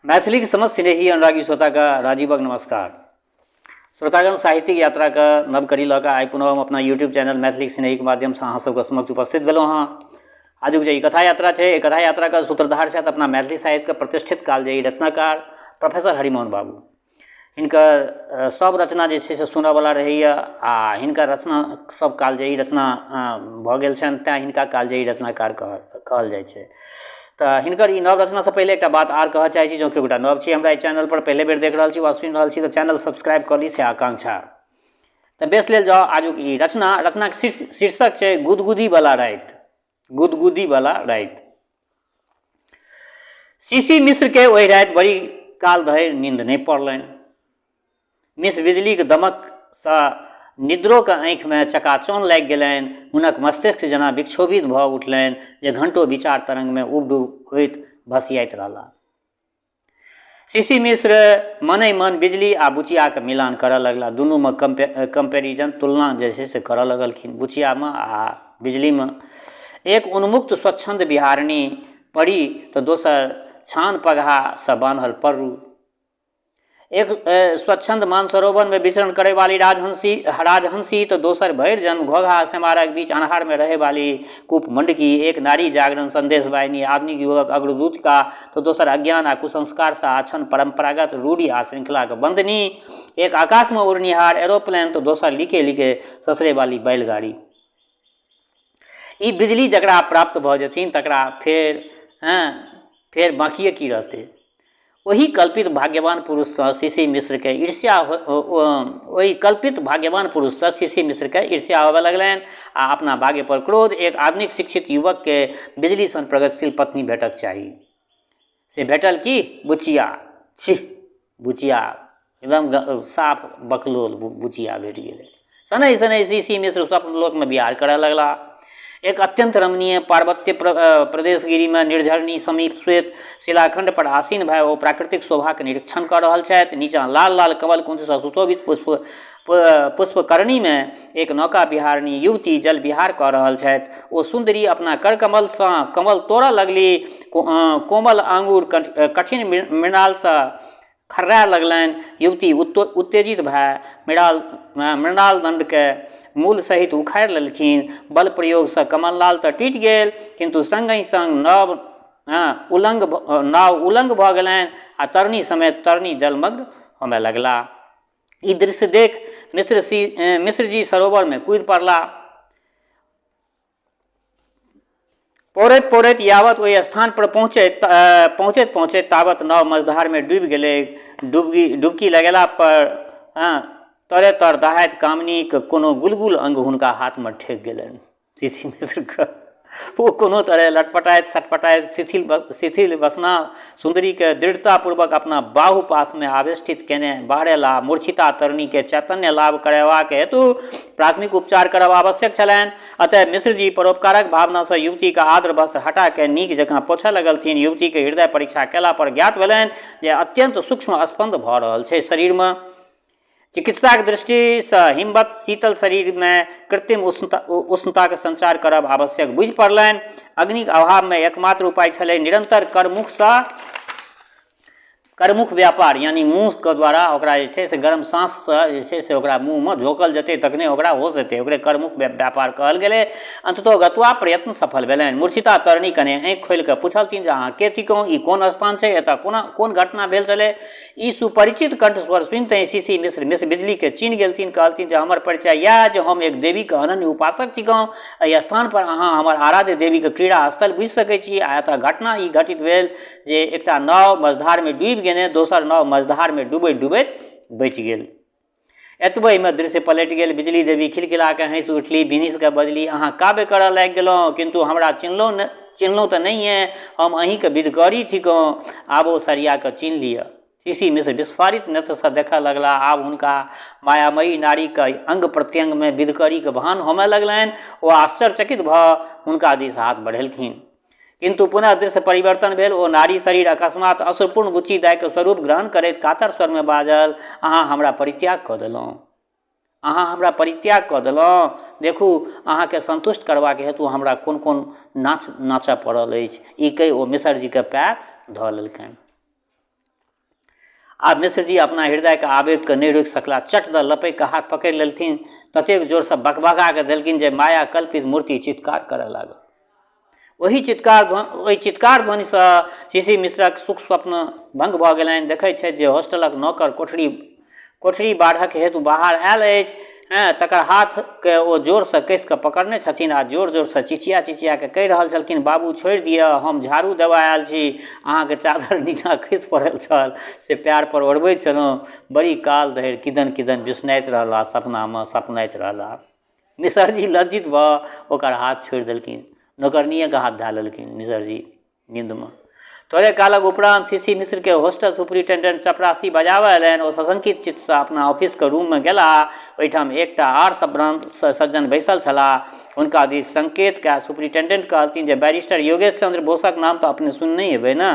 मैथिली समस्त स्नेही अनुरागी श्रोता का राजीवक नमस्कार। श्रोतागण साहित्यिक यात्रा का नव कड़ी लऽ कऽ आइ पुनः हम अपना यूट्यूब चैनल मैथिली स्नेही के माध्यम से अहाँ सबके समक्ष उपस्थित भेलहुँ हँ। आजुक जे कथा यात्रा है, कथा यात्रा का सूत्रधार छथि अपना मैथिली साहित्य के प्रतिष्ठित कालजयी रचनाकार प्रोफेसर हरिमोहन बाबू। हिनकर सब रचना जे छै से सुनयवला रहैए आ हिनकर रचना सब कालजयी रचना भऽ गेल छनि, तेँ हिनका कालजयी रचनाकार कहल जाइ छै। तऽ हिनकर ई नव रचना से पहले एक बात आर कहऽ चाहै छी, जो कि गोटा नव छी हमरा ई चैनल पर पहले बेर देख रहल छी वा सुनि रहल छी तऽ चैनल सब्सक्राइब कर ली से आकांक्षा। तऽ बेस लेल जाओ आजुक ई रचना के शीर्षक छै गुदगुदी वाला राति। गुदगुदी वाला राति। सीसी मिश्र के ओहि राति बड़ी काल धरि नींद नहीं पड़लनि। मिस बिजली के दमक सा निद्रो के आँखि में चकाचौन लागि गेलनि। हुनक मस्तिष्क जेना विक्षोभित भऽ उठलनि जे घंटो विचार तरंग में उबडूब होइत भसियाइत रहला। सीसी मिश्र मने मन बिजली आ बुचिया के मिलान करऽ लगला। दुनू में कंपेरिजन तुलना जे छै से करऽ लगलखिन, बुचिया में आ बिजली में। एक उन्मुक्त स्वच्छंद बिहारणी पड़ी तो दोसर छान पगहा से बान्हल पर्रू। एक स्वच्छंद मानसरोवर में विचरण करे वाली राजहंसी तो दोसर भैर जन्म घोघा सेमारा के बीच अनहार में रहे वाली कूप मंडकी। एक नारी जागरण संदेश वाहिनी आधुनिक युवक अग्रदूत का तो दोसर अज्ञान आ कुसंस्कार से आछन परंपरागत रूढ़ी आ श्रृंखला के बंदनी। एक आकाश में उड़निहार एरोप्लेन तो दोसर लिखे लिखे ससरे वाली बैलगाड़ी। ई बिजली जकरा प्राप्त भऽ जेथिन तकरा फेर बाकिए की रहते। वही कल्पित भाग्यवान पुरुष से सीसी मिश्र के ईर्ष्या वही कल्पित भाग्यवान पुरुष से सीसी मिश्र के ईर्ष्या होबे लगलनि आ अपना भाग्य पर क्रोध। एक आधुनिक शिक्षित युवक के बिजली सन प्रगतिशील पत्नी भेटक चाही। से भेटल की बुचिया। छी बुचिया एकदम साफ बकलोल बुचिया भेट गेलै। शनै शनै सीसी मिश्र स्वप्न लोक में विहार करऽ लगला। एक अत्यंत रमणीय पार्वत्य प्रदेशगिरी में निर्झरणी समीप श्वेत शिलाखंड पर आसीन भय ओ प्राकृतिक शोभा के निरीक्षण कर रहल छथि। नीचा लाल लाल कमल कुंज से सुशोभित पुष्पकरणी में एक नौका विहारणी युवती जल विहार कर रहल छथि। ओ सुंदरी अपना कर कमल से कमल तोड़ऽ लगली। कोमल आंगुर कठिन मृणाल से खर्राय लगलनि। युवती उत्तेजित भय मृणाल दंड के मूल सहित उखाड़ि लेलखिन। बल प्रयोग से कमललाल तऽ टूटि गेल, किंतु संगहि संग नाव उलंग भऽ गेलनि आ तरनी समेत तरनी जलमग्न होमे लगला। ई दृश्य देख मिश्र जी सरोवर में कूद पड़ला। पौड़ैत यावत ओहि स्थान पर पहुँचैत तावत नाव मझधार में डूबि गेलै। डुबकी लगेला पर तरे तर दहाइत कामनी के कोनो गुलगुल अंग हुनका हाथ में ठेक गेलनि। सीसी मिश्र के वो कोनो तरह लटपटाइत सटपटाइत शिथिल वसना सुंदरी के दृढ़ता पूर्वक अपना बाहु पास में आवेष्टित केने बाहरे ला। मूर्छिता तरनी के चैतन्य लाभ करबाक हेतु प्राथमिक उपचार करब आवश्यक छलनि। अतः मिश्र जी परोपकारक भावना से युवती का आद्र वस्त्र हटा के नीक जकाँ पोछऽ लगलथिन। युवती के हृदय परीक्षा केला पर ज्ञात भेलनि जे अत्यंत सूक्ष्म स्पंद भऽ रहल छै शरीर में। चिकित्सा के दृष्टि से हिमवत शीतल शरीर में कृत्रिम उष्णता के संचार करब आवश्यक बुझि पड़लनि। अग्निक अभाव में एकमात्र उपाय छलै निरंतर करमुख व्यापार, यानी मुँह के द्वारा ओकरा जे छै से गर्म सांस से जे छै से ओकरा मुँह में झोंकल जेतै तखने ओकरा होश एतै, ओकरे करमुख व्यापार कहल गेलै। अंततः गतवा प्रयत्न सफल भेलनि। मूर्छिता तरनी कने आँखि खोलि कऽ पूछलथिन जे अहाँ के थिकहुँ, ई कोन स्थान छै, एतऽ कोन घटना भेल छलै। ई सुपरिचित कंठ स्वर सुनते सीसी मिश्र बिजली के चिन्ह गेलथिन। कहलथिन जे हमर परिचय यह जे हम एक देवी के अनन्य उपासक थिकहुँ। एहि स्थान पर अहाँ हमर आराध्य देवी के क्रीड़ा स्थल बुझि सकै छी। आ एतऽ घटना ई घटित भेल जे एकटा नाव मझधार में डूबि गेने, दोसर नाव मझधार में डूबैत बचि गेल। एतबे में दृश्य पलट गेल। बिजली देवी खिलखिला के हंसि उठली, बिनिस के बजली, अहाँ काव्य करऽ लागि गेलहुँ, किंतु हमरा चिन्हलहुँ तऽ नहिए, हम अहीं के विदकारी थिकहुँ। आबो सरिया के चिन्ह लिअ। सीसी मिश्र विस्फारित नेत्र से देखऽ लगला। आब हुनका मायामयी नारी के अंग प्रत्यंग में विदकरी के भान होमे लगलनि। ओ आश्चर्यचकित भऽ हुनका दिस हाथ बढ़ेलखिन, किंतु पुनः दृश्य परिवर्तन भेल। ओ नारी शरीर अकस्मात असुरपूर्ण गुच्ची दाय के स्वरूप ग्रहण करैत कातर स्वर में बाजल, अहाँ हमरा परित्याग कऽ देलहुँ, अहाँ हमरा परित्याग कऽ देलहुँ। देखू अहाँ के संतुष्ट करबाक हेतु हमरा कोन कोन नाचऽ पड़ल अछि। ई कहि ओ मिश्र जी के पैर धऽ लेलकनि। आब मिश्र जी अपना हृदय के आवेग के नहीं रोकि सकला, चट द लपकि के हाथ पकड़ि लेलथिन, ततेक जोर से बकबका के देलखिन जे माया कल्पित मूर्ति चित्कार करय लागल। ओहि चित्कार ध्वनि से सीसी मिश्रक सुख स्वप्न भंग भऽ गेलनि। देखै छै जे हॉस्टलक नौकर कोठरी बाढ़क हेतु बाहर आयल अछि, तकर हाथ के ओ जोर से कस के पकड़ने छथिन आ जोर जोर से चिचिया के कहि रहल छलखिन, बाबू छोड़ि दिअ, हम झाड़ू देबा आयल छी, अहाँके चादर नीचाँ खसि पड़ल छल से पैर पर ओढ़बै छलहुँ। बड़ी काल धरि किदन किदन बिसनाइत रहला, सपनामे सपनाइत रहला। मिसर जी लज्जित भऽ ओकर हाथ छोड़ि देलखिन, नौकरनिए के हाथ धऽ लेलखिन मिसर जी नींद में। थोड़े कालक उपरांत सीसी मिश्र के हॉस्टल सुपरिटेंडेंट चपरासी बजाबऽ अयलनि। ओ सशंकित चित्त से अपना ऑफिस के रूम में गेला। ओहिठाम एकटा आर संभ्रांत सज्जन बैसल छलाह। हुनका दिस संकेत कऽ सुपरिटेंडेंट कहलथिन जे बैरिस्टर योगेश चंद्र बोसक नाम तो अपने सुनने हेबै ना।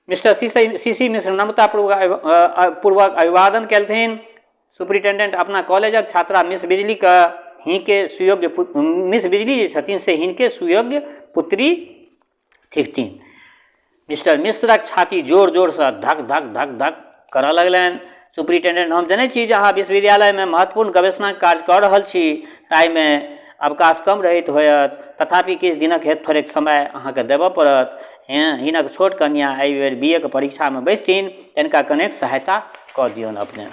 मिस्टर सीसी मिश्र नम्रता पूर्वक अभिवादन केलथिन। सुपरिटेंडेंट अपना कॉलेजक छात्रा मिस बिजली के हिनके सुयोग्य मिस बिजली जे छथिन से हिनके सुयोग्य पुत्री थिकथिन। मिस्टर मिश्रक छाती जोर जोर से धक धक धक धक करऽ लगलनि। सुपरिटेंडेंट, हम जनै छी जे अहाँ विश्वविद्यालय में महत्वपूर्ण गवेषणा कार्य कऽ रहल छी, ताहि में अवकाश कम रहैत होयत, तथापि किछु दिनक हेतु थोड़ेक समय अहाँके देबऽ पड़त। हिनक छोट कन्या एहि बेर BA के परीक्षा में बैसथिन, तिनका कनेक सहायता कऽ दियौन अपने।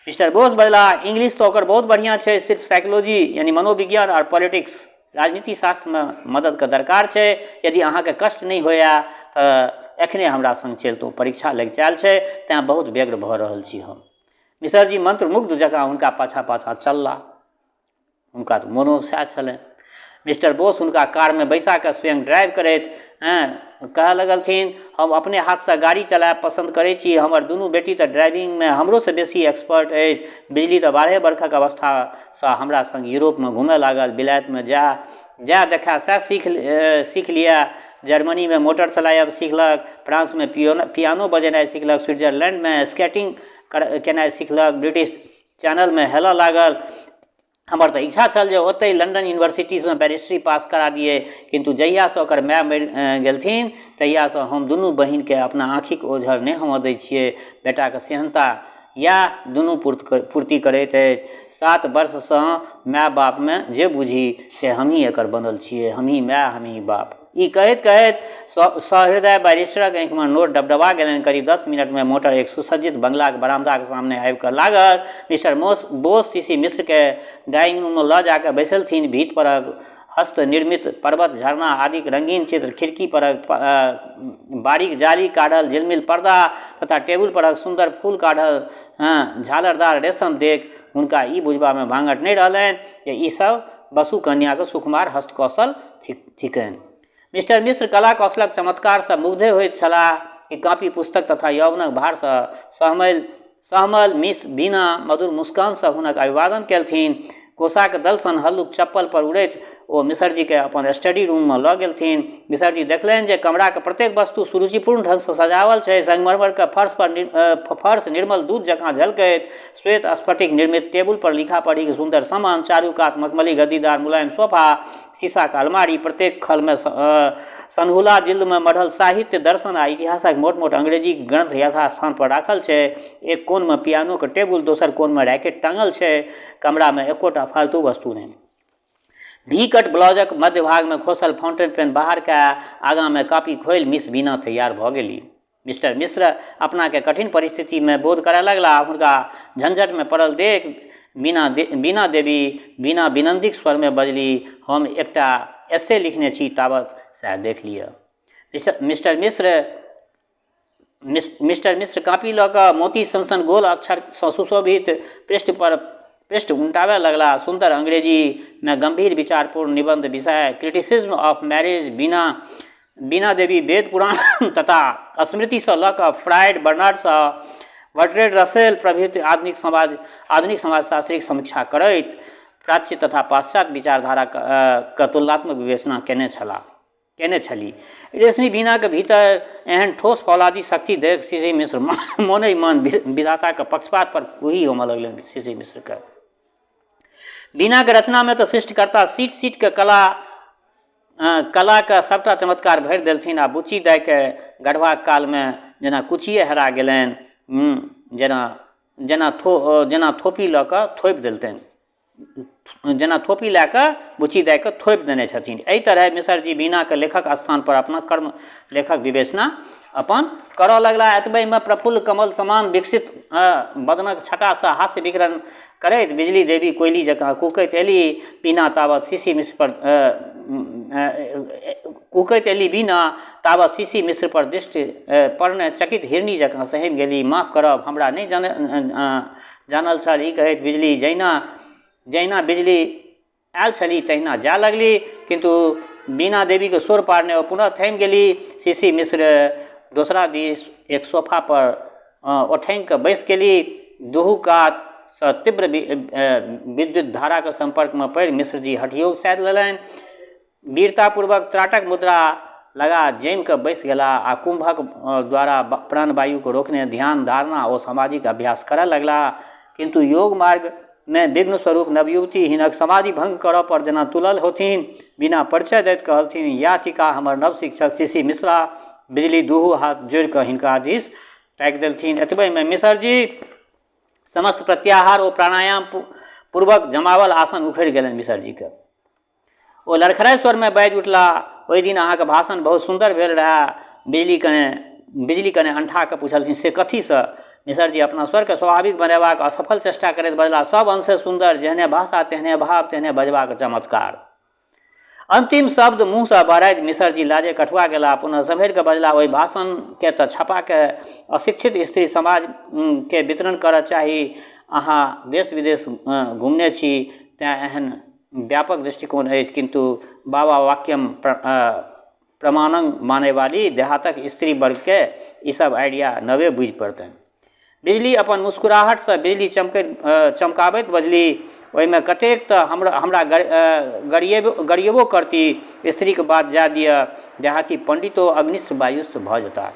मिस्टर बोस बजला, इंग्लिश तो ओकर बहुत बढ़िया छै, सिर्फ साइकोलॉजी यानी मनोविज्ञान और पॉलिटिक्स राजनीति शास्त्र में मदद के दरकार छै। यदि अहाँके कष्ट नहीं होया तऽ एखने हमरा संग चलतौ, परीक्षा लग चायल छै, तें बहुत व्यग्र भऽ रहल छी हम। मिसर जी मंत्रमुग्ध जकाँ हुनका पाछा पाछा चलला। हुनका तऽ मोनो सएह छलनि। मिस्टर बोस हुनका कार में बैसा के स्वयं ड्राइव करैत कहऽ लगलथिन, हम अपने हाथ से गाड़ी चलायब पसंद करै छी, हमर दुनू बेटी तऽ ड्राइविंग में हमरो से बेसी एक्सपर्ट अछि। बिजली तऽ 12 बरखक अवस्था से हमरा संग यूरोप में घूमय लागल, विलायत में जा देखा सएह सीख लिया। जर्मनी में मोटर चलायब सीखलक, फ्रांस में पियानो बजेनाइ सीखलक, स्विट्जरलैंड में स्केटिंग केनाइ सीखलक, ब्रिटिश चैनल में हेलऽ लागल। हमर तऽ इच्छा छल जे ओतहि लंदन यूनिवर्सिटीज में बैरिस्ट्री पास करा दिए, किंतु जहिया से ओकर माय मरि गेलथिन तहिया से हम दुनू बहिन के अपना आँखिक ओझर नहीं होमऽ दै छियै। बेटा के सेहनता या दुनू पूर्ति करैत अछि। 7 वर्ष से माय बाप में जे बुझी से हमही एकर बनल छियै, हमही माय हमही बाप। ई कहैत कहैत सहृदय बैरिस्टरक आँखि में नोट डबडबा गेलनि। करीब 10 मिनट में मोटर एक सुसज्जित बंगला के बरामदा के सामने आबि कऽ लागल। मिस्टर बोस सीसी मिश्र के ड्राइंग रूम में लऽ जाकर बैसलथिन। भीत परक हस्त निर्मित पर्वत झरना आदि रंगीन चित्र, खिड़की परक बारीक जाली काढ़ल झिलमिल पर्दा तथा टेबुल परक सुंदर फूल काढ़ल झालरदार रेशम देख हुनका ई बुझबा में भांगट नहीं रहलनि जे ई सब बसु कन्या के सुकुमार हस्तकौशल थिकनि। मिस्टर मिश्र कला कौशलक चमत्कार से मुग्धे होइत छलाह कि कापी पुस्तक तथा यौवनक भार से सहमल मिस बीना मधुर मुस्कान से हुनक अभिवादन केलथिन। कोषाक दल सन हल्लुक चप्पल पर उड़ैत ओ मिसरजी के अपन स्टडी रूम में लऽ गेलथिन। मिसरजी देखलनि जे कमरा के प्रत्येक वस्तु सुरुचिपूर्ण ढंग से सजावल छै। संगमरमर के फर्श निर्मल दूध जकाँ झलकैत, श्वेत स्फटिक निर्मित टेबुल पर लिखा पढ़ी के सुंदर सामान, चारू कात मखमली गद्दीदार मुलायम सोफा, शीशा के अलमारी, प्रत्येक खल में सनहुला जिल्द में मढ़ल साहित्य, दर्शन आ इतिहासक मोट मोट अंग्रेजी ग्रंथ यथास्थान पर राखल छै। एक कोन में पियानो के टेबुल, दोसर कोन में रैकेट टांगल छै। कमरा में एकोटा फालतू वस्तु नहीं। भी कट ब्लाउजक मध्य भाग में खोसल फाउंटेन पेन बाहर के आगा में कापी खोल मिस बीना तैयार भऽ गेली। मिस्टर मिश्र अपना के कठिन परिस्थिति में बोध करय लगला। हुनका झंझट में पड़ल देख बीना देवी बिना विनंदिक स्वर में बजली, हम एकटा एस्से लिखने छी, ताबत सएह देख लिअ। मिस्टर मिश्र कापी लऽ कऽ मोती सन गोल अक्षर सँ सुशोभित पृष्ठ उल्टाबय लगला। सुंदर अंग्रेजी में गंभीर विचारपूर्ण निबंध विषय criticism of marriage Bina Devi Veda Purana तथा स्मृति से लऽ कऽ Freud, Bernard Shaw, Bertrand Russell प्रभृति आधुनिक समाजशास्त्रिक समीक्षा करैत प्राच्य तथा पाश्चात्य विचारधारा के तुलनात्मक विवेचना केने छली। रेशमी बीना के भीतर एहन ठोस फौलादी शक्ति देख सीसी मिश्र मोने मन विधाता के पक्षपात पर वही होमऽ लगलनि। सीसी मिश्र के बीना के रचना में तो सृष्टिकर्ता सीट के कला के सबटा चमत्कार भरि देलथिन आ बुच्ची दाय के गढ़वा काल में जेना कुचिए हेरा गेलनि, जेना जेना थोपी लऽ कऽ थोपि देलतनि, जेना थोपी लए कऽ बुची दए कऽ थोपि देने छथिन। एहि तरह मिसरजी बीनाके लेखक स्थान पर अपना कर्म लेखक विवेचना अपन करऽ लगला। एतबेमे प्रफुल्ल कमल समान विकसित बदनक छटासँ हास्य विकरण करैत बिजली देवी कोयली जकाँ कूकैत एली। बीना तावत सीसी मिश्र पर कूकैत एली बीना तावत सीसी मिश्र पर दृष्टि पड़ने चकित हिरनी जकाँ सहमि गेली। माफ करब, हमरा नहि जानल छल। ई कहैत बिजली जहिना बिजली आयल छली तहिना जाय लगली, किंतु बीना देवी के स्वर पारने ओ पुनः थमि गेली। सीसी मिश्र दोसरा दिस एक सोफा पर ओठैंग कऽ बैस गेली। दुहू कात सँ तीव्र विद्युत धारा के संपर्क में पड़ि मिश्रजी हठयोग साधि लेलनि। वीरतापूर्वक त्राटक मुद्रा लगा जमि कऽ बैस गेला आ कुंभक द्वारा प्राणवायु को रोकने ध्यान धारणा ओ सामाजिक अभ्यास करऽ लगला। किंतु योग मार्ग में विघ्न स्वरूप नवयुवती हिनक समाधि भंग करऽ पर जेना तुलल होथिन। बिना परिचय दैत कहलथिन, या थिका हमर नव शिक्षक सीसी मिश्रा। बिजली दुहू हाथ जोड़ि कऽ हिनका दिस ताकि देलथिन। एतबेमे मिश्रजी समस्त प्रत्याहार ओ प्राणायाम पूर्वक जमावल आसन उखड़ि गेलनि। मिश्रजीके ओ लड़खड़ाइ स्वरमे बाजि उठला, ओहि दिन अहाँके भाषण बहुत सुन्दर भेल रहए। बिजली कने अंठा कऽ पूछलथिन, से कथीसँ? मिश्रजी अपना स्वरके स्वाभाविक बनेबाक असफल चेष्टा करैत बजला, सब अंशे सुन्दर, जेहने भाषा तेहने भाव तेहने बजबाक चमत्कार। अंतिम शब्द मुँह से बढ़ैत मिश्रजी लाजे कठुआ गेला। पुनः सम्हरि कऽ बजला, ओहि भाषण के तऽ छपा के अशिक्षित स्त्री समाज के वितरण करऽ चाही। अहाँ देश विदेश घूमने छी तैं एहन व्यापक दृष्टिकोण अछि, किंतु बाबा वाक्यम प्रमाणं माने वाली देहातक स्त्री वर्ग के ई सब आइडिया नवे बुझि पड़तनि। बिजली अपन मुस्कुराहट से बिजली चमकाबैत बजली, ओहिमे कतेक तऽ हमरा गरिएबो करती। स्त्रीके बात जा दिअ, देहाती पंडितो अग्निस्थ वायुस्थ भऽ जेता।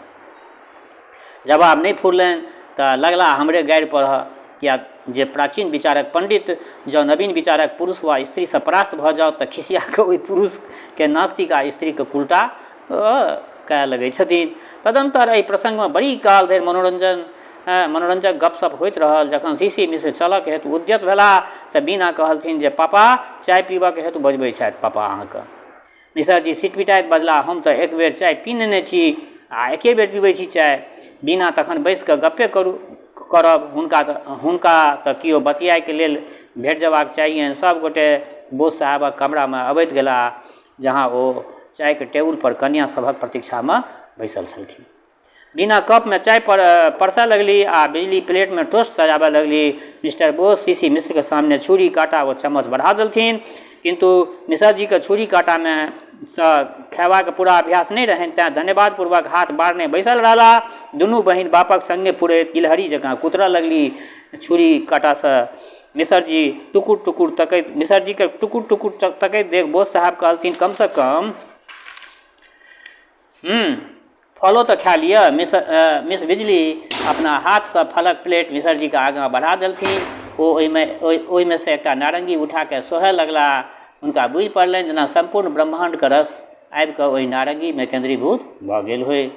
जवाब नहि फुरलनि तऽ लगला हमरे गारि पढ़ऽ, किया जे प्राचीन विचारक पंडित जँ नवीन विचारक पुरुष वा स्त्री से परास्त भऽ जाओ तऽ खिसिया कऽ ओहि पुरुष के नास्तिक आ स्त्री के उल्टा कए लगै छथिन। तदंतर एहि प्रसंग में बड़ी काल धरि मनोरंजक गपशप होइत रहल। जखन सीसी मिश्र चलऽ के हेतु उद्यत भेला तऽ बीना कहलथिन जे पापा चाय पीबऽ के हेतु बजबै छथि पापा अहाँके। मिश्रजी सिटपिटाइत बजला, हम तऽ एक बेर चाय पी नेने छी आ एके बेर पीबै छी चाय। बीना तखन बैस कऽ गप्पे करब, हुनका तऽ किओ बतियाइके लेल भेट जयबाक चाहियनि। सब गोटे बोस साहबक कमरामे अबैत गेला, जहाँ ओ चायके टेबुल पर कन्या सभक प्रतीक्षामे बैसल छलखिन। बिना कप में चाय परसा लगली आ बिजली प्लेट में टोस्ट सजाबे लगली। मिस्टर बोस सीसी मिश्र के सामने छुरी काटा व चम्मच बढ़ा देलथिन, किंतु मिश्रजी के छुरी काटा में से खेबाक पूरा अभ्यास नहीं रहनि, तैं धन्यवाद पूर्वक हाथ बारने बैसल रहला। दुनू बहिन बापक संगे पुरैत गिलहरी जकाँ कुतरऽ लगली। छुरी काटा से मिश्रजी के टुकुर टुकुर तकैत देख बोस साहब कहलथिन, कम से कम फलो तो खा लिया। मिस बिजली अपना हाथ से फलक प्लेट मिश्रजी के आगाँ बढ़ा देलथिन। ओहिमे से एकटा नारंगी उठा के सोहे लगला। हुनका बुझि पड़लनि जेना संपूर्ण ब्रह्मांड के रस आबि कऽ ओहि नारंगी में केंद्रीभूत भऽ गेल होय।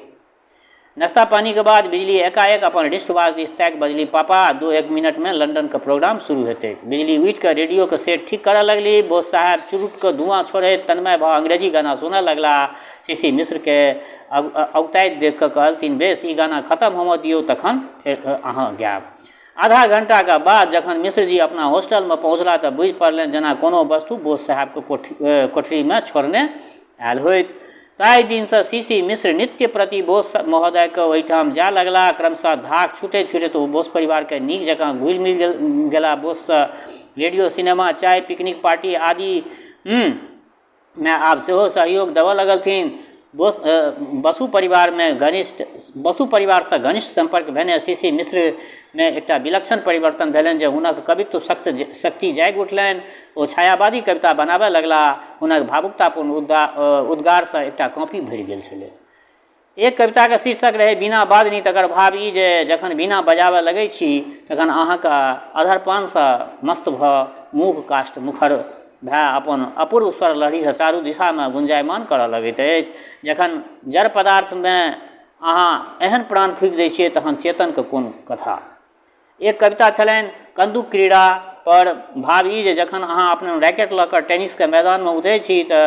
नाश्ता पानी के बाद बिजली एकाएक अपन रिस्ट वॉच दिस ताकि बजली, पापा 2-1 मिनट में लंदन के प्रोग्राम शुरू हेतै। बिजली उठि कऽ रेडियो के सेट ठीक करऽ लगली। बोस साहब चुरुट के धुआं छोड़ैत तन्मय भाव अंग्रेजी गाना सुनऽ लगला। सीसी मिश्र के औगताइत देख कऽ कहलथिन, बेस ई गाना खत्म होमऽ दियौ तखन फेर अहाँ गायब। आधा घंटा के बाद जखन मिश्रजी अपना हॉस्टल में पहुँचला तऽ बुझि पड़लनि जेना कोनो वस्तु बोस साहब के कोठरी में छोड़ने आयल होइत। ताहि दिन से सीसी मिश्र नित्य प्रति बोस महोदय के ओहिठाम जाय लगला। क्रमशः धाक छूटैत छूटैत ओ बोस परिवार के नीक जकाँ घुलि मिल गेला। बोस से रेडियो, सिनेमा, चाय, पिकनिक पार्टी आदि में आब सेहो सहयोग देबऽ लगलथिन। बसु परिवार से घनिष्ठ संपर्क भेने सीसी मिश्र में एकटा विलक्षण परिवर्तन भेलनि जे हुनक कवित्व शक्ति जागि उठलनि। ओ छायावादी कविता बनाबे लगला। हुनक भावुकतापूर्ण उद्गार से एकटा कॉपी भरि गेल छलै। एक कविता के शीर्षक रहे बीना बादनी। तकर भाव ई जे जखन बीना बजाबे लगै छी तखन अहाँके अधरपान से मस्त भऽ मुख काष्ठ मुखर भए अपन अपूर्व स्वर लहरी से चारू दिशा में गुंजायमान करऽ लगैत अछि। जखन जड़ पदार्थ में अहाँ एहन प्राण फूकि दै छियै तहन चेतनके कोन कथा। एक कविता छलनि कन्दुक क्रीड़ा पर भाव ई जे जखन अहाँ अपना रैकेट लऽ कऽ टेनिसके मैदानमे उतरै छी तऽ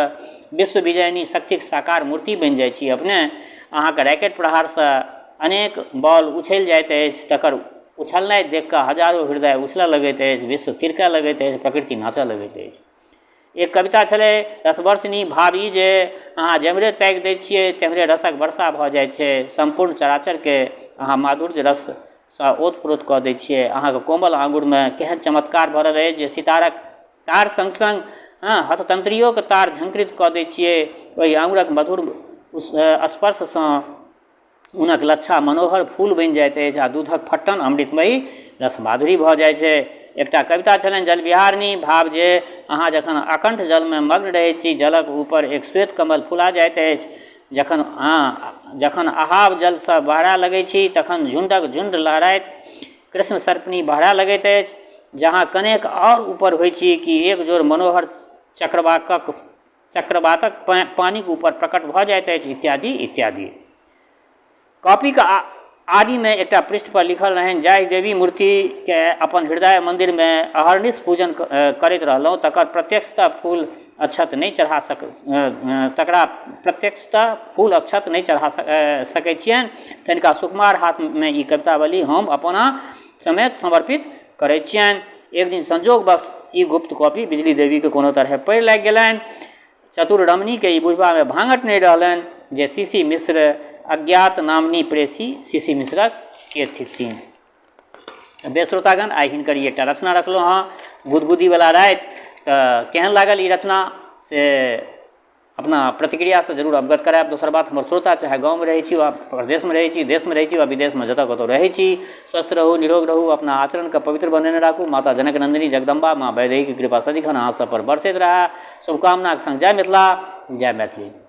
विश्व विजयनी शक्तिके साकार मूर्ति बनि जाइ छी अपने। अहाँके रैकेट प्रहारसँ अनेक बॉल उछलि जाइत अछि, तकर उछलनाइ देख कऽ हजारों हृदय उछलऽ लगैत अछि, विश्व थिरकऽ लगैत अछि, प्रकृति नाचऽ लगैत अछि। एक कविता छलै रसवर्षिनी भाव ई जे अहाँ जेम्हरे ताकि दै छियै तेम्हरे रसक वर्षा भऽ जाइ छै, सम्पूर्ण चराचरके अहाँ माधुर्य रससँ ओतप्रोत कऽ दै छियै। अहाँके कोमल आँगुरमे केहन चमत्कार भरल अछि जे सितारक तार सङ्ग सङ्ग हथतन्त्रियोके तार झङ्कृत कऽ दै छियै। ओहि आँगुरक मधुर स्पर्शसँ हुनक लच्छा मनोहर फूल बनि जाइत अछि आ दूधक फट्टन अमृतमयी रस माधुरी भऽ जाइ छै। एकटा कविता छलनि जल विहारिणी भाव जे अहाँ जखन अकण्ठ जलमे मग्न रहै छी, जलक ऊपर एक श्वेत कमल फुला जाइत अछि। जखन अहाव जलसँ बहरा लगै छी तखन झुण्डक झुण्ड लहराइत कृष्ण सर्पिणी बहरा लगैत अछि। जहाँ कनेक आओर ऊपर होइ छी कि एक जोर मनोहर चक्रवातक पानिक ऊपर प्रकट भऽ जाइत अछि, इत्यादि इत्यादि। कॉपीके आदिमे एकटा पृष्ठ पर लिखल रहनि जाहि देवी मूर्तिके अपन हृदय मन्दिरमे अहर्निश पूजन करैत रहलहुँ तकर प्रत्यक्षतः फूल अक्षत नहि चढ़ा सकै छियनि, तिनका सुकुमार हाथमे ई कवितावली हम अपना समेत समर्पित करै छियनि। एक दिन संजोगवश ई गुप्त कॉपी बिजली देवीके कोनो तरहे पढ़ि लागि गेलनि। चतुर रमणीके ई बुझबामे भाँगट नहि रहलनि जे सीसी मिश्र अज्ञात नामनी प्रेसी सीसी मिश्रक के थिकथिन। बेश्रोतागण, आइ हिनकर ई एकटा रचना रखलहुँ हँ गुदगुदीवला राति। तऽ केहन लागल ई रचना से अपना प्रतिक्रियासँ जरूर अवगत करायब। दोसर बात, हमर श्रोता चाहे गाँवमे रहै छी वा प्रदेशमे रहै छी, देशमे रहै छी वा विदेशमे जतऽ कतौ रहै छी, स्वस्थ रहू, निरोग रहू, अपना आचरणके पवित्र बनेने राखू। माता जनक नन्दिनी जगदम्बा माँ वैदेहीके कृपा सदिखन अहाँ सब पर बरसैत रहए। शुभकामनाक संग जय मिथिला, जय मैथिली।